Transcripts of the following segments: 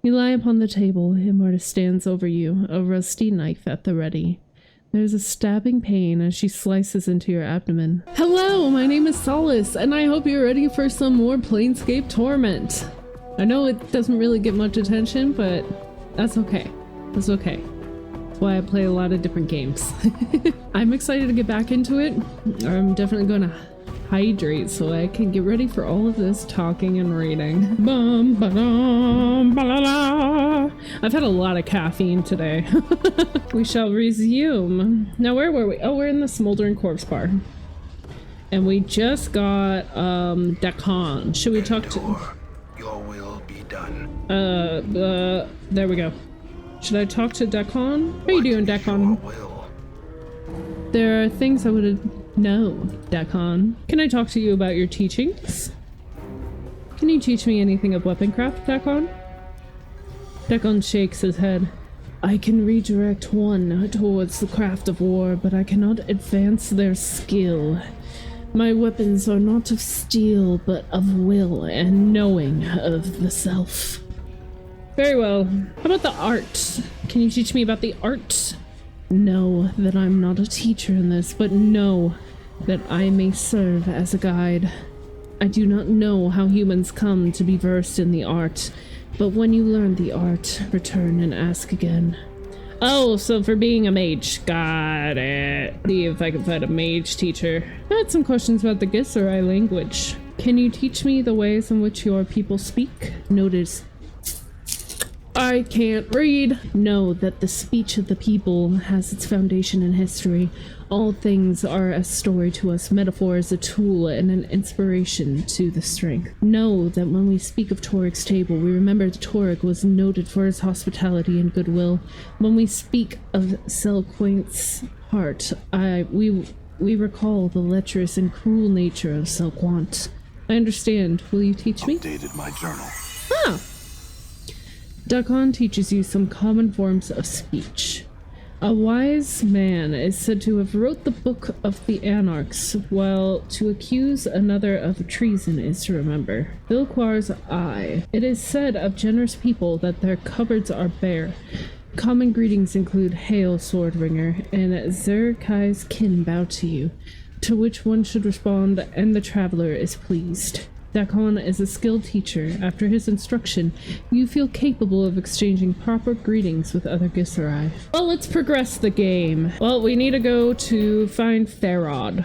You lie upon the table, and Marta stands over you, a rusty knife at the ready. There's a stabbing pain as she slices into your abdomen. Hello, my name is Solace, and I hope you're ready for some more Planescape Torment. I know it doesn't really get much attention, but that's okay. That's okay. That's why I play a lot of different games. I'm excited to get back into it. I'm definitely going to hydrate so I can get ready for all of this talking and reading. Bum, ba-dum, ba-la-la. I've had a lot of caffeine today. We shall resume. Now where were we? Oh, we're in the Smoldering Corpse Bar. And we just got 𝐏𝐿𝐿. Should we talk to your will be done. There we go. Should I talk to 𝐏𝐿𝐿? How are you doing, 𝐏𝐿𝐿? There are things I would know, 𝐏𝐿𝐿. Can I talk to you about your teachings? Can you teach me anything of weaponcraft, 𝐏𝐿𝐿? 𝐏𝐿𝐿 shakes his head. I can redirect one towards the craft of war, but I cannot advance their skill. My weapons are not of steel, but of will and knowing of the self. Very well. How about the art? Can you teach me about the art? Know that I'm not a teacher in this, but know that I may serve as a guide. I do not know how humans come to be versed in the art, but when you learn the art, return and ask again. Oh, so for being a mage. Got it. See if I can find a mage teacher. I had some questions about the 𝐓𝐻𝐿𝐿 language. Can you teach me the ways in which your people speak? Notice I can't read. Know that the speech of the people has its foundation in history. All things are a story to us. Metaphor is a tool and an inspiration to the strength. Know that when we speak of Torik's table, we remember that Torik was noted for his hospitality and goodwill. When we speak of 𝐓𝐿𝐿𝐿's heart, we recall the lecherous and cruel nature of 𝐓𝐿𝐿𝐿. I understand. Will you teach me? Updated my journal. Ah! 𝐏𝐿𝐿 teaches you some common forms of speech. A wise man is said to have wrote the Book of the Anarchs, while to accuse another of treason is to remember. Vilquar's eye. It is said of generous people that their cupboards are bare. Common greetings include Hail, Swordringer, and Zerkai's kin bow to you, to which one should respond, and the traveler is pleased. 𝐏𝐿𝐿 is a skilled teacher. After his instruction, you feel capable of exchanging proper greetings with other 𝐓𝐻𝐿𝐿. Well, let's progress the game. Well, we need to go to find Pharod.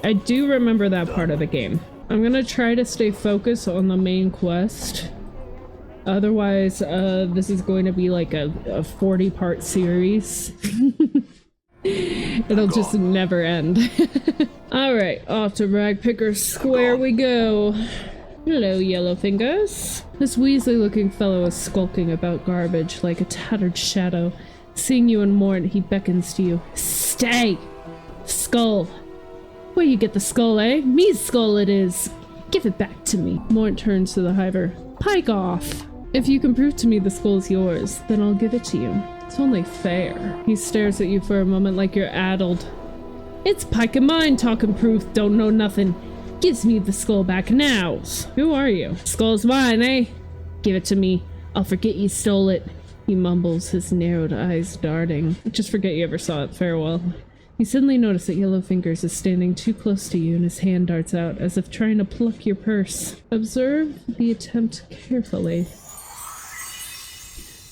I do remember that part of the game. I'm gonna try to stay focused on the main quest. Otherwise, this is going to be like a 40-part series. It'll just never end. Alright, off to Ragpicker Square we go. Hello, Yellowfingers. This Weasley-looking fellow is skulking about garbage like a tattered shadow. Seeing you and Mort, he beckons to you. Stay! Skull! Where you get the skull, eh? Me's skull it is! Give it back to me. Mort turns to the hiver. Pike off! If you can prove to me the skull's yours, then I'll give it to you. It's only fair. He stares at you for a moment like you're addled. It's Pike and mine, talking proof, don't know nothing. Gives me the skull back now. Who are you? Skull's mine, eh? Give it to me. I'll forget you stole it. He mumbles, his narrowed eyes darting. Just forget you ever saw it. Farewell. You suddenly notice that Yellowfingers is standing too close to you and his hand darts out as if trying to pluck your purse. Observe the attempt carefully.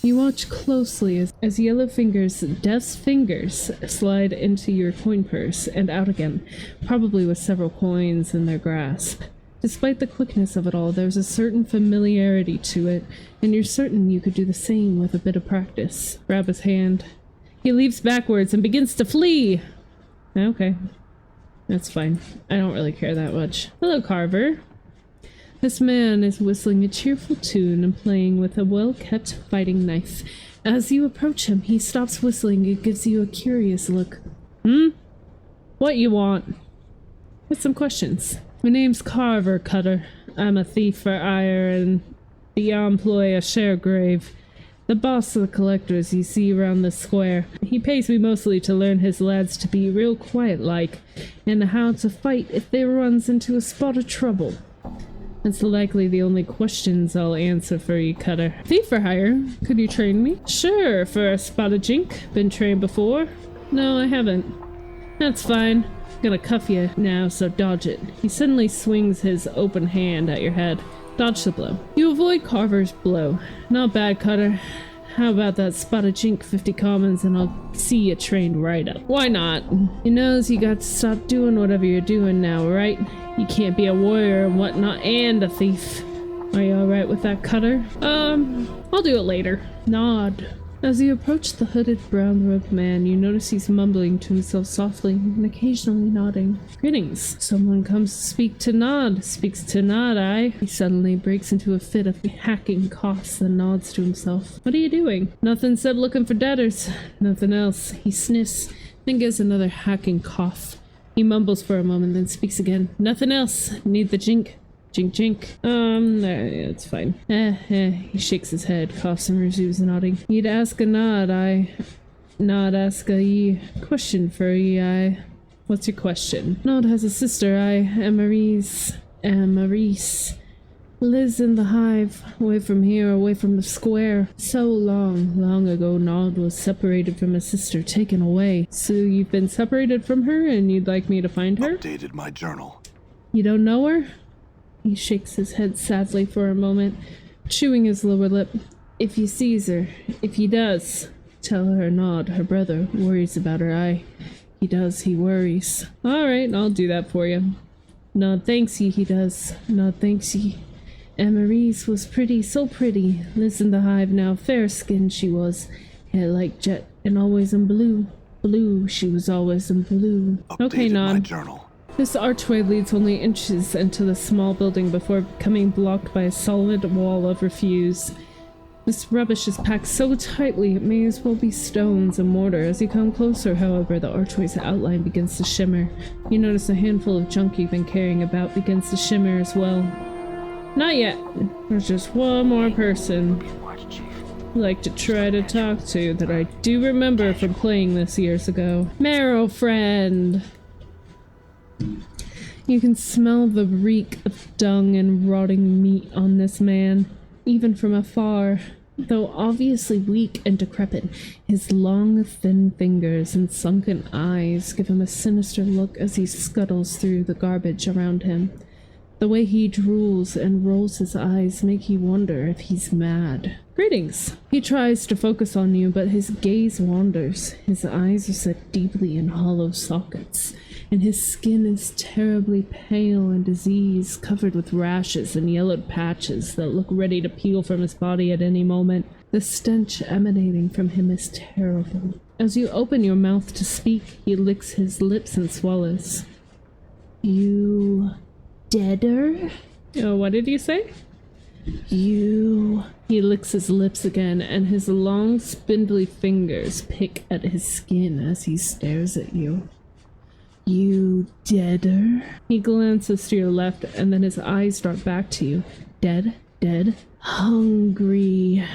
You watch closely as Yellowfinger's deft fingers slide into your coin purse and out again, probably with several coins in their grasp. Despite the quickness of it all, there's a certain familiarity to it, and you're certain you could do the same with a bit of practice. Grab his hand. He leaps backwards and begins to flee! Okay. That's fine. I don't really care that much. Hello, Carver. This man is whistling a cheerful tune and playing with a well-kept fighting knife. As you approach him, he stops whistling and gives you a curious look. What you want? With some questions. My name's Carver, Cutter. I'm a thief for hire and the employee of Sharegrave, the boss of the collectors you see around the square. He pays me mostly to learn his lads to be real quiet-like, and how to fight if they runs into a spot of trouble. That's likely the only questions I'll answer for you, Cutter. Thief for hire. Could you train me? Sure, for a spotted jink. Been trained before? No, I haven't. That's fine. Gonna cuff you now, so dodge it. He suddenly swings his open hand at your head. Dodge the blow. You avoid Carver's blow. Not bad, Cutter. How about that spotted jink 50 commons and I'll see you trained right up. Why not? You knows you got to stop doing whatever you're doing now, right? You can't be a warrior and whatnot and a thief. Are you alright with that, Cutter? I'll do it later. Nod. As you approach the hooded brown-robed man, you notice he's mumbling to himself softly and occasionally nodding. Greetings. Someone comes to speak to Nod. Speaks to Nod, aye. He suddenly breaks into a fit of hacking coughs and nods to himself. What are you doing? Nothing except looking for debtors. Nothing else. He sniffs, then gives another hacking cough. He mumbles for a moment, then speaks again. Nothing else. Need the jink. Jink jink. It's fine. He shakes his head, coughs and resumes nodding. You'd ask a nod, Nod ask a question for ye, What's your question? Nod has a sister, Maurice. Lives in the hive, away from here, away from the square. So long ago, Nod was separated from his sister, taken away. So you've been separated from her and you'd like me to find her? Updated my journal. You don't know her? He shakes his head sadly for a moment, chewing his lower lip. If he sees her, if he does, tell her Nod, her brother, worries about her, He does, he worries. Alright, I'll do that for you. Nod thanks ye, he does. Nod thanks ye. And Maurice was pretty, so pretty. Lives in the hive now, fair-skinned she was. Hair like jet, and always in blue. Blue, she was always in blue. Updated okay, Nod. My journal. This archway leads only inches into the small building before becoming blocked by a solid wall of refuse. This rubbish is packed so tightly it may as well be stones and mortar. As you come closer, however, the archway's outline begins to shimmer. You notice a handful of junk you've been carrying about begins to shimmer as well. Not yet. There's just one more person I'd like to try to talk to that I do remember from playing this years ago. Marrow friend! You can smell the reek of dung and rotting meat on this man, even from afar. Though obviously weak and decrepit, his long, thin fingers and sunken eyes give him a sinister look as he scuttles through the garbage around him. The way he drools and rolls his eyes make you wonder if he's mad. Greetings! He tries to focus on you, but his gaze wanders. His eyes are set deeply in hollow sockets, and his skin is terribly pale and diseased, covered with rashes and yellowed patches that look ready to peel from his body at any moment. The stench emanating from him is terrible. As you open your mouth to speak, he licks his lips and swallows. You... deader? Oh, what did you say? You... He licks his lips again, and his long, spindly fingers pick at his skin as he stares at you. You deader? He glances to your left, and then his eyes dart back to you. Dead, dead, hungry.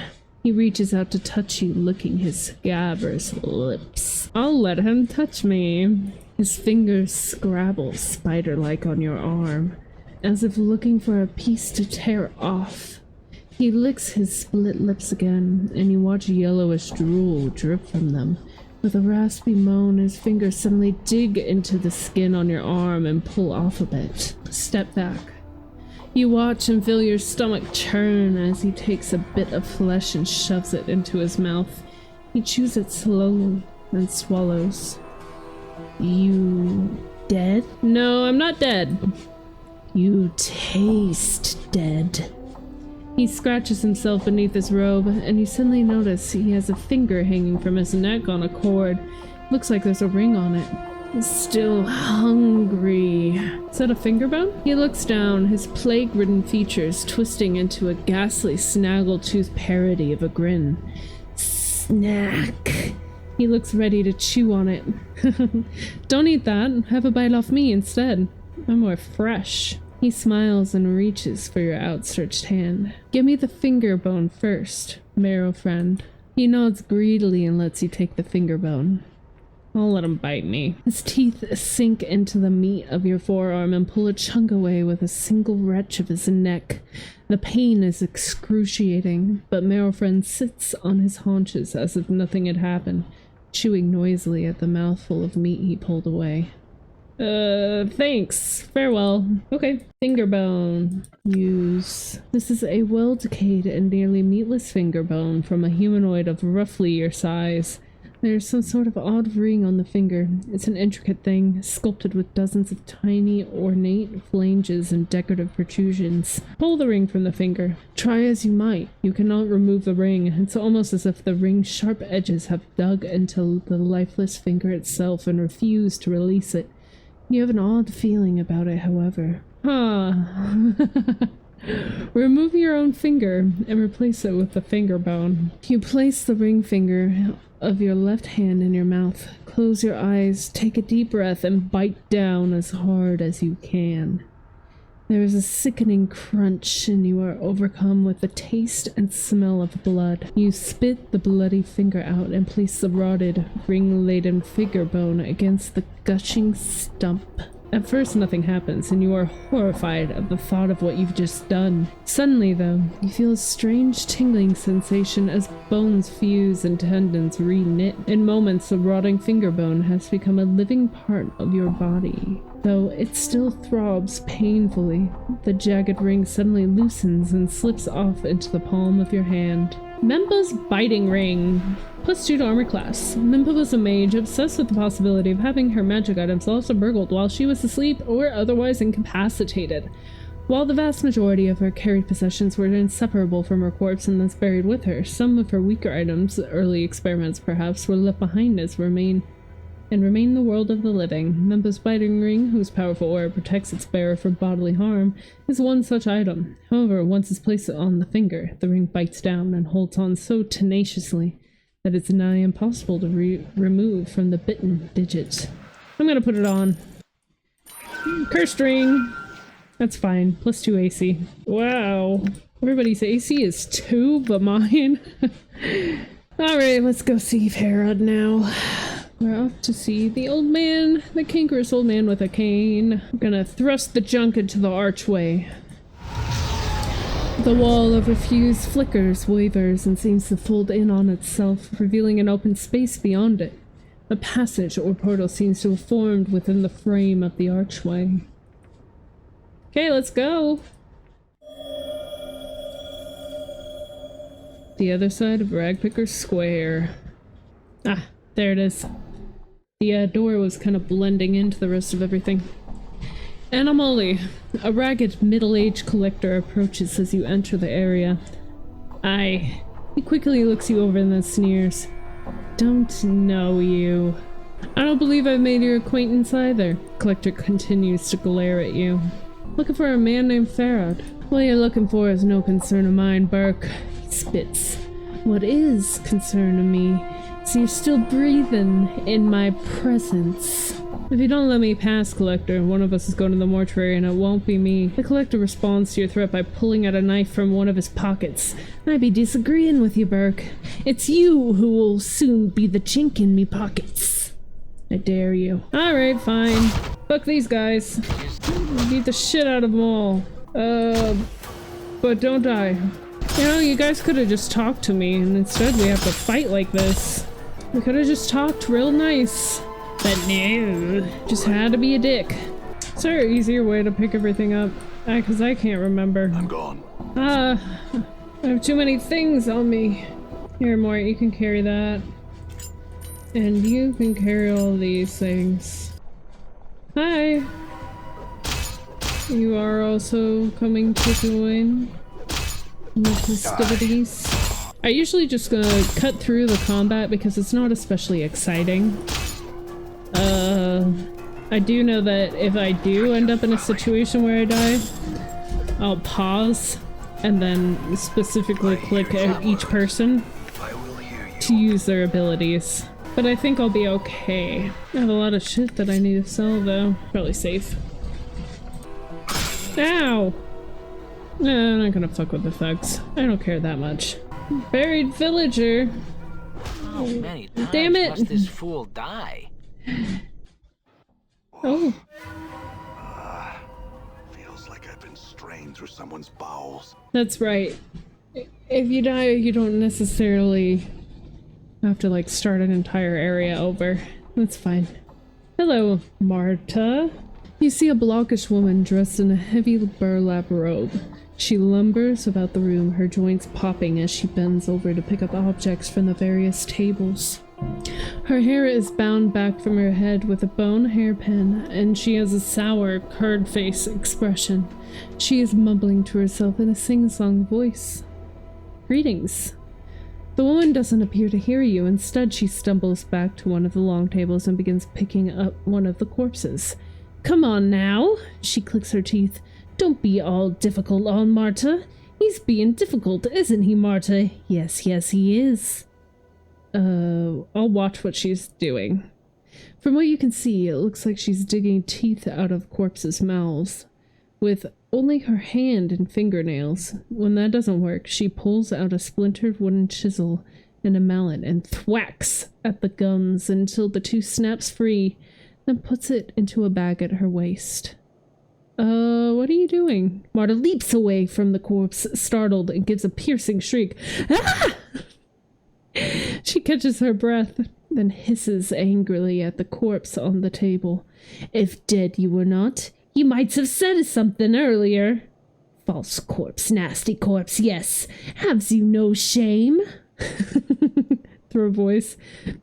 He reaches out to touch you, licking his scabrous lips. I'll let him touch me. His fingers scrabble spider-like on your arm, as if looking for a piece to tear off. He licks his split lips again, and you watch yellowish drool drip from them. With a raspy moan, his fingers suddenly dig into the skin on your arm and pull off a bit. Step back. You watch and feel your stomach churn as he takes a bit of flesh and shoves it into his mouth. He chews it slowly and swallows. You dead? No, I'm not dead. You taste dead. He scratches himself beneath his robe, and you suddenly notice he has a finger hanging from his neck on a cord. Looks like there's a ring on it. He's still hungry. Is that a finger bone? He looks down, his plague-ridden features twisting into a ghastly snaggle-tooth parody of a grin. Snack. He looks ready to chew on it. Don't eat that. Have a bite off me instead. I'm more fresh. He smiles and reaches for your outstretched hand. Give me the finger bone first, marrow friend. He nods greedily and lets you take the finger bone. I'll let him bite me. His teeth sink into the meat of your forearm and pull a chunk away with a single wrench of his neck. The pain is excruciating, but Merylfriend sits on his haunches as if nothing had happened, chewing noisily at the mouthful of meat he pulled away. Thanks. Farewell. Okay. Finger bone. Use. This is a well-decayed and nearly meatless finger bone from a humanoid of roughly your size. There's some sort of odd ring on the finger. It's an intricate thing, sculpted with dozens of tiny, ornate flanges and decorative protrusions. Pull the ring from the finger. Try as you might, you cannot remove the ring. It's almost as if the ring's sharp edges have dug into the lifeless finger itself and refused to release it. You have an odd feeling about it, however. Remove your own finger and replace it with the finger bone. You place the ring finger of your left hand in your mouth. Close your eyes, take a deep breath, and bite down as hard as you can. There is a sickening crunch, and you are overcome with the taste and smell of blood. You spit the bloody finger out and place the rotted, ring-laden finger bone against the gushing stump. At first nothing happens, and you are horrified at the thought of what you've just done. Suddenly, though, you feel a strange tingling sensation as bones fuse and tendons re-knit. In moments, the rotting finger bone has become a living part of your body. Though it still throbs painfully, the jagged ring suddenly loosens and slips off into the palm of your hand. Memba's biting ring. +2 to armor class. Memba was a mage obsessed with the possibility of having her magic items lost or burgled while she was asleep or otherwise incapacitated. While the vast majority of her carried possessions were inseparable from her corpse and thus buried with her, some of her weaker items, early experiments perhaps, were left behind as remain in the world of the living. Memba's biting ring, whose powerful aura protects its bearer from bodily harm, is one such item. However, once it's placed on the finger, the ring bites down and holds on so tenaciously that it's nigh impossible to remove from the bitten digit. I'm gonna put it on. Cursed ring! That's fine. +2 AC. Wow. Everybody's AC is 2, but mine. Alright, let's go see Pharod now. We're off to see the old man, the cankerous old man with a cane. I'm gonna thrust the junk into the archway. The wall of refuse flickers, wavers, and seems to fold in on itself, revealing an open space beyond it. A passage or portal seems to have formed within the frame of the archway. Okay, let's go! The other side of Ragpicker Square. Ah, there it is. The door was kind of blending into the rest of everything. Anomaly. A ragged, middle-aged collector approaches as you enter the area. Aye. He quickly looks you over and then sneers. Don't know you. I don't believe I've made your acquaintance either. Collector continues to glare at you. Looking for a man named Pharod. What you're looking for is no concern of mine, Burke. He spits. What is concern of me? So you're still breathing in my presence. If you don't let me pass, Collector, one of us is going to the mortuary and it won't be me. The Collector responds to your threat by pulling out a knife from one of his pockets. I be disagreeing with you, Burke. It's you who will soon be the chink in me pockets. I dare you. Alright, fine. Fuck these guys. Beat the shit out of them all. But don't die. You know, you guys could have just talked to me, and instead we have to fight like this. We could have just talked real nice. But no, just had to be a dick. Is there an easier way to pick everything up? Cause I can't remember. I'm gone. I have too many things on me. Here, Mort, you can carry that. And you can carry all these things. Hi! You are also coming to join the festivities. I usually just gonna cut through the combat because it's not especially exciting. I do know that if I do end up in a situation where I die, I'll pause and then specifically click at each person to use their abilities. But I think I'll be okay. I have a lot of shit that I need to sell though. Probably safe. Ow! I'm not gonna fuck with the thugs. I don't care that much. Buried villager. How many times Damn it! must this fool die? Oh. Feels like I've been strained through someone's bowels. That's right. If you die, you don't necessarily have to, like, start an entire area over. That's fine. Hello, Marta. You see a blockish woman dressed in a heavy burlap robe. She lumbers about the room, her joints popping as she bends over to pick up objects from the various tables. Her hair is bound back from her head with a bone hairpin, and she has a sour, card-face expression. She is mumbling to herself in a sing-song voice. Greetings. The woman doesn't appear to hear you. Instead, she stumbles back to one of the long tables and begins picking up one of the corpses. Come on now, she clicks her teeth. Don't be all difficult on Marta. He's being difficult, isn't he, Marta? Yes, yes, he is. I'll watch what she's doing. From what you can see, it looks like she's digging teeth out of corpses' mouths, with only her hand and fingernails. When that doesn't work, she pulls out a splintered wooden chisel and a mallet and thwacks at the gums until the two snaps free, then puts it into a bag at her waist. What are you doing? Marta leaps away from the corpse, startled, and gives a piercing shriek. Ah! She catches her breath, then hisses angrily at the corpse on the table. If dead you were not, you might have said something earlier. False corpse, nasty corpse, yes. Haves you no shame? Through a voice.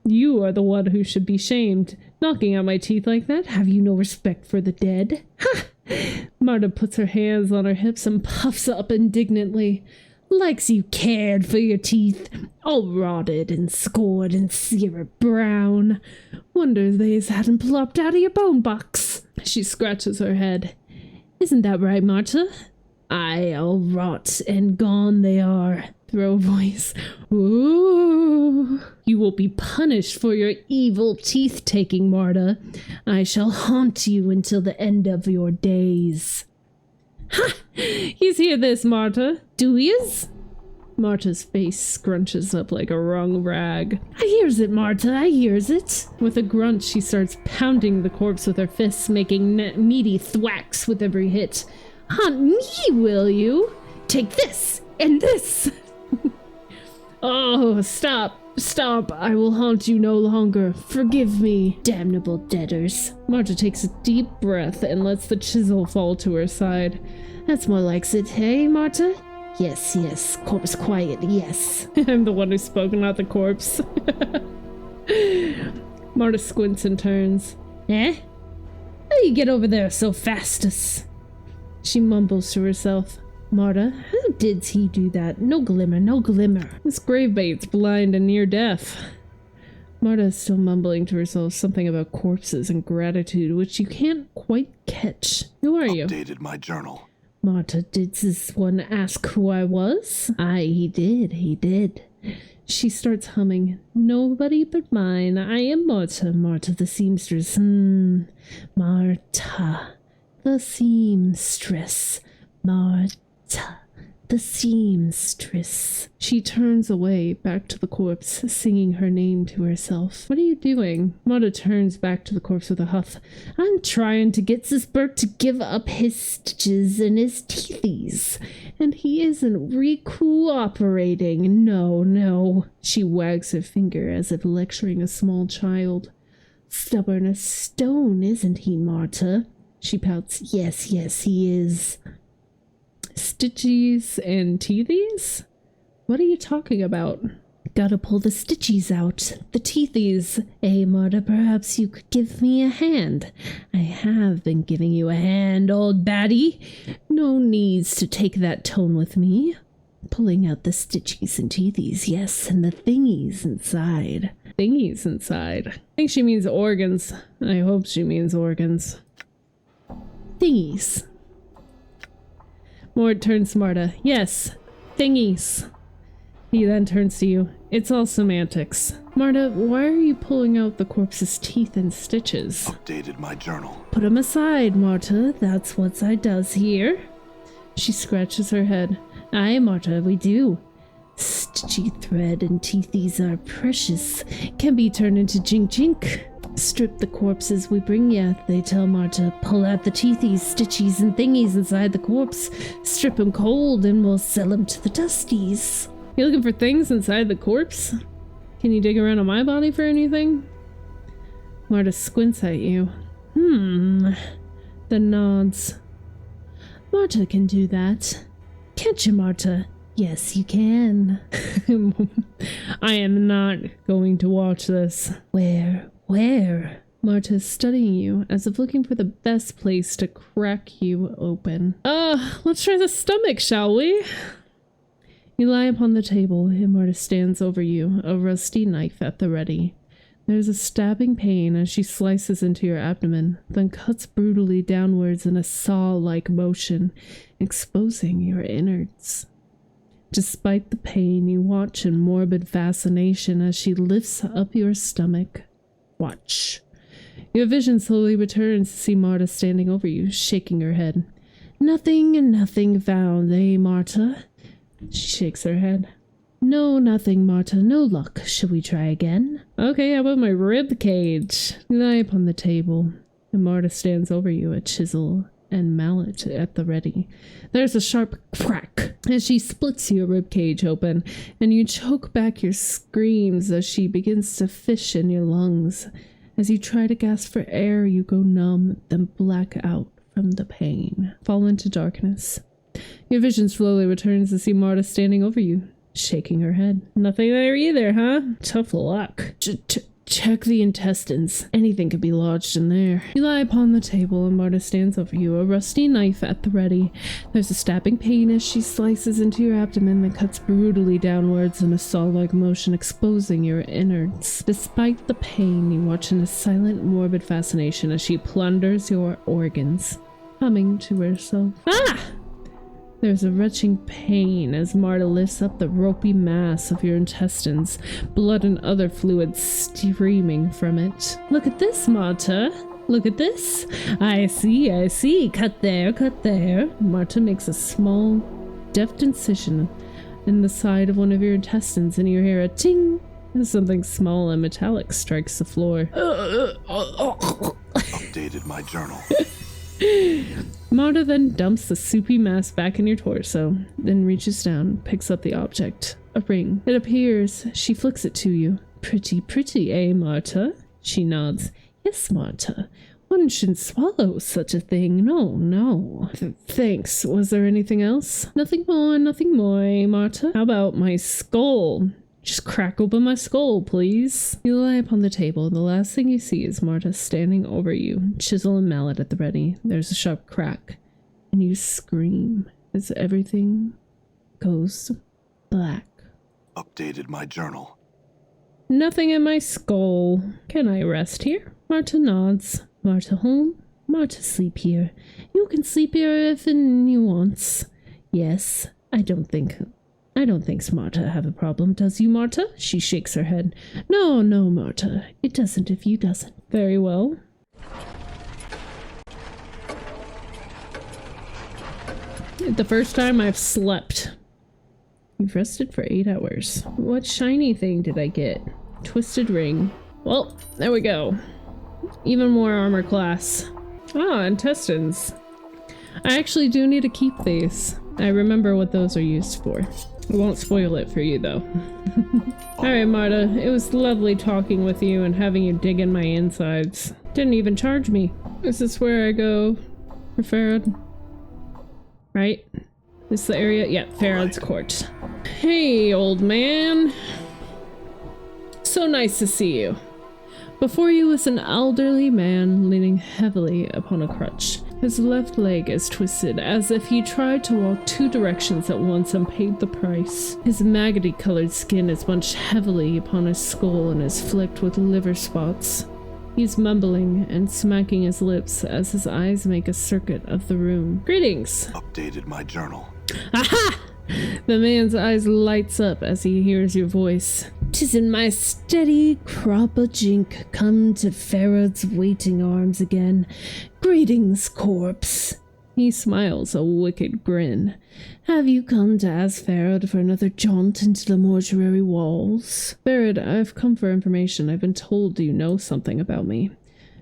You are the one who should be shamed. Knocking out my teeth like that? Have you no respect for the dead? Ha! Marta puts her hands on her hips and puffs up indignantly. Likes you cared for your teeth, all rotted and scored and syrup brown. Wonder they's hadn't plopped out of your bone box. She scratches her head. Isn't that right, Marta? Aye, all rot and gone they are. Throw a voice. Ooh. You will be punished for your evil teeth-taking, Marta. I shall haunt you until the end of your days. Ha! He's hear this, Marta. Do yez? Marta's face scrunches up like a wrung rag. I hears it, Marta, I hears it. With a grunt, she starts pounding the corpse with her fists, making meaty thwacks with every hit. Haunt me, will you? Take this and this. Oh, stop. Stop. I will haunt you no longer. Forgive me, damnable debtors. Marta takes a deep breath and lets the chisel fall to her side. That's more like it, hey, Marta? Yes, yes. Corpse quiet, yes. I'm the one who spoke, not the corpse. Marta squints and turns. Eh? How you get over there so fastest? She mumbles to herself. Marta, how did he do that? No glimmer, no glimmer. This gravebait's blind and near deaf. Marta is still mumbling to herself something about corpses and gratitude, which you can't quite catch. Who are you? Updated my journal. Marta, did this one ask who I was? Aye, he did. She starts humming. Nobody but mine. I am Marta, Marta the seamstress. Marta the seamstress. Marta the seamstress. She turns away, back to the corpse, singing her name to herself. What are you doing? Marta turns back to the corpse with a huff. I'm trying to get this Burke to give up his stitches and his teethies. And he isn't re-cooperating. No. She wags her finger as if lecturing a small child. Stubborn as stone, isn't he, Marta? She pouts. Yes, he is. Stitchies and teethies? What are you talking about? Gotta pull the stitchies out. The teethies. Marta, perhaps you could give me a hand. I have been giving you a hand, old baddie. No needs to take that tone with me. Pulling out the stitchies and teethies, yes, and the thingies inside. Thingies inside? I think she means organs. I hope she means organs. Thingies. Mort turns to Marta. Yes, thingies. He then turns to you. It's all semantics. Marta, why are you pulling out the corpse's teeth and stitches? Updated my journal. Put 'em aside, Marta. That's what I does here. She scratches her head. Aye, Marta, we do. Stitchy thread and teethies are precious. Can be turned into jink. Strip the corpses we bring ya, they tell Marta. Pull out the teethies, stitchies, and thingies inside the corpse. Strip 'em cold and we'll sell 'em to the dusties. You looking for things inside the corpse? Can you dig around on my body for anything? Marta squints at you. Then nods. Marta can do that. Can't you, Marta? Yes, you can. I am not going to watch this. Where? Marta's studying you, as if looking for the best place to crack you open. Let's try the stomach, shall we? You lie upon the table, and Marta stands over you, a rusty knife at the ready. There's a stabbing pain as she slices into your abdomen, then cuts brutally downwards in a saw-like motion, exposing your innards. Despite the pain, you watch in morbid fascination as she lifts up your stomach. Watch. Your vision slowly returns to see Marta standing over you, shaking her head. Nothing found, eh, Marta? She shakes her head. No, nothing, Marta. No luck. Shall we try again? Okay, how about my rib cage? You lie upon the table, and Marta stands over you, a chisel and mallet at the ready. There's a sharp crack as she splits your rib cage open, and you choke back your screams as she begins to fish in your lungs. As you try to gasp for air, you go numb, then black out from the pain. Fall into darkness. Your vision slowly returns to see Marta standing over you, shaking her head. Nothing there either, huh? Tough luck. Check the intestines. Anything could be lodged in there. You lie upon the table and Marta stands over you, a rusty knife at the ready. There's a stabbing pain as she slices into your abdomen that cuts brutally downwards in a saw-like motion, exposing your innards. Despite the pain, you watch in a silent, morbid fascination as she plunders your organs, humming to herself. Ah! There's a retching pain as Marta lifts up the ropey mass of your intestines, blood and other fluids streaming from it. Look at this, Marta. Look at this. I see. Cut there. Marta makes a small, deft incision in the side of one of your intestines, and you hear a ting as something small and metallic strikes the floor. Updated my journal. Marta then dumps the soupy mass back in your torso, then reaches down, picks up the object. A ring. It appears. She flicks it to you. Pretty, eh, Marta? She nods. Yes, Marta. One shouldn't swallow such a thing. No. Thanks. Was there anything else? Nothing more, eh, Marta? How about my skull? Just crack open my skull, please. You lie upon the table, and the last thing you see is Marta standing over you, chisel and mallet at the ready. There's a sharp crack, and you scream as everything goes black. Updated my journal. Nothing in my skull. Can I rest here? Marta nods. Marta home? Marta sleep here. You can sleep here if you wants. Yes, I don't think Marta have a problem, does you, Marta? She shakes her head. No, Marta. It doesn't if you doesn't. Very well. The first time I've slept. You've rested for 8 hours. What shiny thing did I get? Twisted ring. Well, there we go. Even more armor class. Ah, intestines. I actually do need to keep these. I remember what those are used for. I won't spoil it for you, though. Alright, Marta. It was lovely talking with you and having you dig in my insides. Didn't even charge me. Is this where I go for Pharod? Right? This is the area? Yeah, Pharod's court. Hey, old man. So nice to see you. Before you was an elderly man leaning heavily upon a crutch. His left leg is twisted, as if he tried to walk 2 directions at once and paid the price. His maggoty-colored skin is bunched heavily upon his skull and is flecked with liver spots. He's mumbling and smacking his lips as his eyes make a circuit of the room. Greetings! Updated my journal. Aha! The man's eyes lights up as he hears your voice. 'Tisn't my steady crop o' jink come to Pharod's waiting arms again. Greetings, corpse. He smiles a wicked grin. Have you come to ask Pharod for another jaunt into the mortuary walls? Pharod, I've come for information. I've been told you know something about me.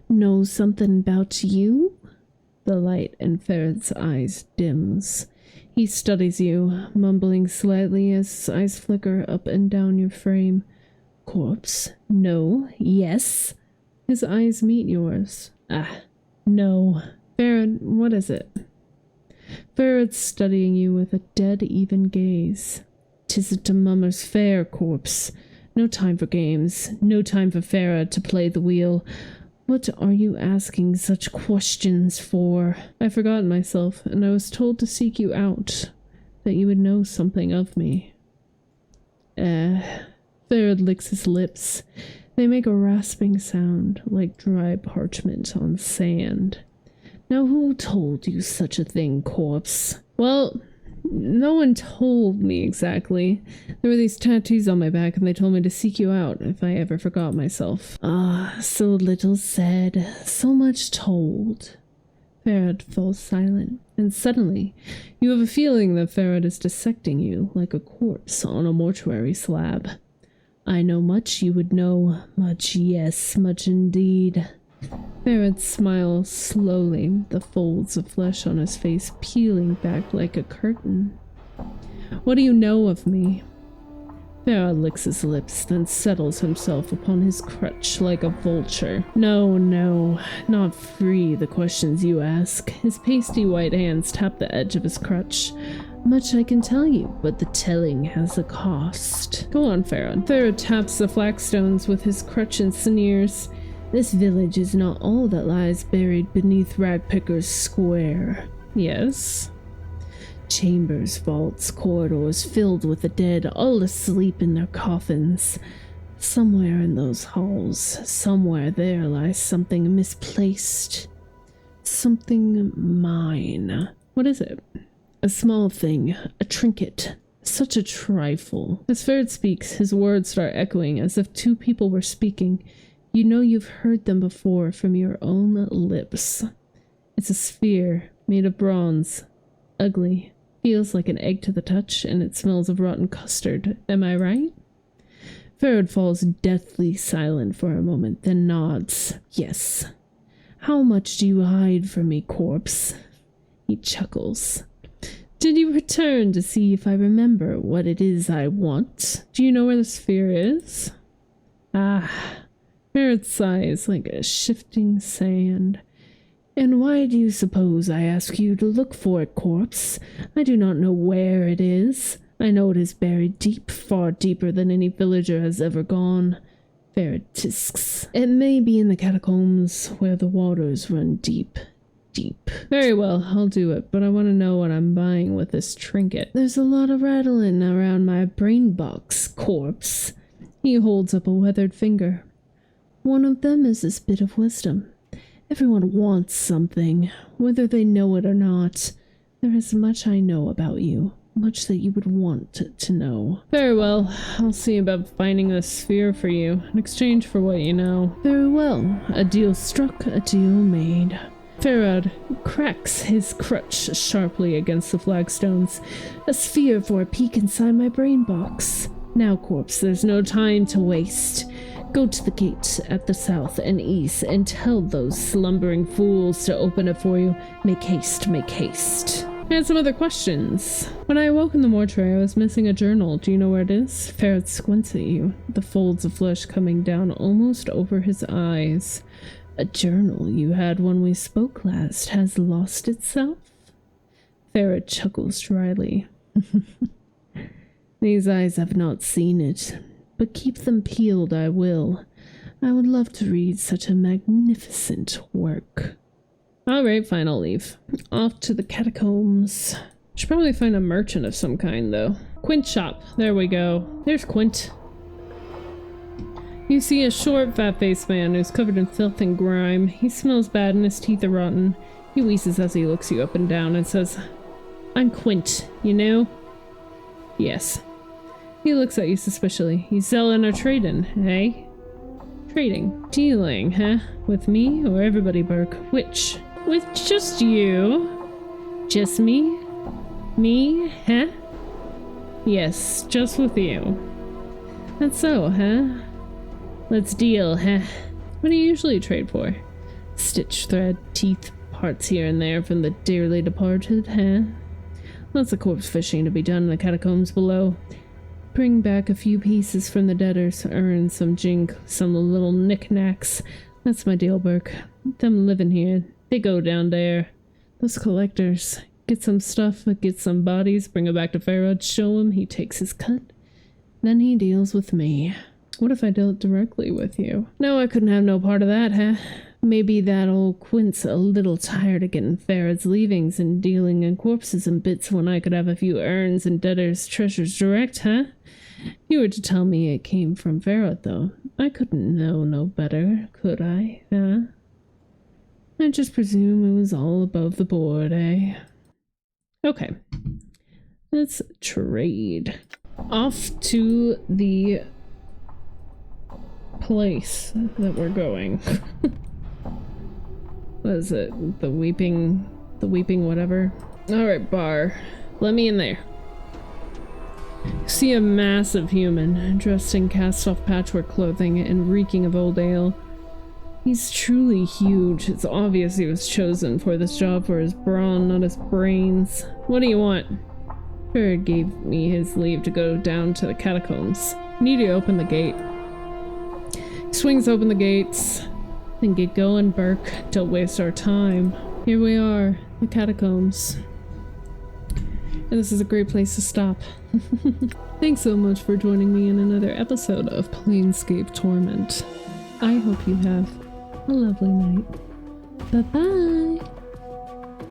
Know something about you? The light in Pharod's eyes dims. He studies you, mumbling slightly as his eyes flicker up and down your frame. Corpse? No. Yes? His eyes meet yours. No. Pharod, what is it? Pharod's studying you with a dead even gaze. 'Tisn't a mummer's fair, corpse. No time for games. No time for Pharod to play the wheel. What are you asking such questions for? I've forgotten myself, and I was told to seek you out, that you would know something of me. Pharod licks his lips. They make a rasping sound, like dry parchment on sand. Now who told you such a thing, corpse? Well, no one told me exactly. There were these tattoos on my back and they told me to seek you out if I ever forgot myself. So little said, so much told. Pharod falls silent, and suddenly you have a feeling that Pharod is dissecting you like a corpse on a mortuary slab. I know much you would know, much, yes, much indeed. Pharod smiles slowly, the folds of flesh on his face peeling back like a curtain. What do you know of me? Pharod licks his lips, then settles himself upon his crutch like a vulture. No, not free the questions you ask. His pasty white hands tap the edge of his crutch. Much I can tell you, but the telling has a cost. Go on, Pharod. Pharod taps the flagstones with his crutch and sneers. This village is not all that lies buried beneath Ragpicker's square. Yes? Chambers, vaults, corridors filled with the dead, all asleep in their coffins. Somewhere in those halls, somewhere there lies something misplaced. Something mine. What is it? A small thing, a trinket. Such a trifle. As Pharod speaks, his words start echoing as if two people were speaking. You know you've heard them before from your own lips. It's a sphere made of bronze. Ugly. Feels like an egg to the touch, and it smells of rotten custard. Am I right? Pharod falls deathly silent for a moment, then nods. Yes. How much do you hide from me, corpse? He chuckles. Did you return to see if I remember what it is I want? Do you know where the sphere is? Pharod sighs like a shifting sand. And why do you suppose I ask you to look for it, corpse? I do not know where it is. I know it is buried deep, far deeper than any villager has ever gone. Pharod tisks. It may be in the catacombs where the waters run deep. Deep. Very well, I'll do it, but I want to know what I'm buying with this trinket. There's a lot of rattling around my brain box, corpse. He holds up a weathered finger. One of them is this bit of wisdom. Everyone wants something, whether they know it or not. There is much I know about you, much that you would want to know. Very well, I'll see about finding the sphere for you, in exchange for what you know. Very well, a deal struck, a deal made. Pharod cracks his crutch sharply against the flagstones. A sphere for a peek inside my brain box. Now, corpse, there's no time to waste. Go to the gate at the south and east and tell those slumbering fools to open it for you. Make haste, make haste. I had some other questions. When I awoke in the mortuary, I was missing a journal. Do you know where it is? Pharod squints at you, the folds of flesh coming down almost over his eyes. A journal you had when we spoke last has lost itself? Pharod chuckles dryly. These eyes have not seen it, but keep them peeled I will. I would love to read such a magnificent work. Alright, fine, I'll leave. Off to the catacombs. Should probably find a merchant of some kind, though. Quint shop. There we go. There's Quint. You see a short, fat-faced man who's covered in filth and grime. He smells bad and his teeth are rotten. He wheezes as he looks you up and down and says, I'm Quint, you know? Yes. He looks at you suspiciously. You selling or trading, eh? Trading. Dealing, huh? With me or everybody, Burke? Which? With just you? Just me? Me, huh? Yes, just with you. That's so, huh? Let's deal, huh? What do you usually trade for? Stitch, thread, teeth, parts here and there from the dearly departed, huh? Lots of corpse fishing to be done in the catacombs below. Bring back a few pieces from the debtors, earn some jink, some little knickknacks. That's my deal, Burke. Them living here, they go down there. Those collectors, get some stuff, get some bodies, bring it back to Pharod, show him, he takes his cut. Then he deals with me. What if I dealt directly with you? No, I couldn't have no part of that, huh? Maybe that old Quint's a little tired of getting Pharod's leavings and dealing in corpses and bits when I could have a few urns and debtors' treasures direct, huh? You were to tell me it came from Pharod, though. I couldn't know no better, could I, huh? I just presume it was all above the board, eh? Okay. Let's trade. Off to the place that we're going. What is it? The weeping whatever? Alright, bar. Let me in there. See a massive human, dressed in cast-off patchwork clothing and reeking of old ale. He's truly huge. It's obvious he was chosen for this job for his brawn, not his brains. What do you want? Pharod gave me his leave to go down to the catacombs. Need to open the gate. Swings open the gates. Then get going, Burke. Don't waste our time. Here we are, the catacombs. And this is a great place to stop. Thanks so much for joining me in another episode of Planescape Torment. I hope you have a lovely night. Bye-bye!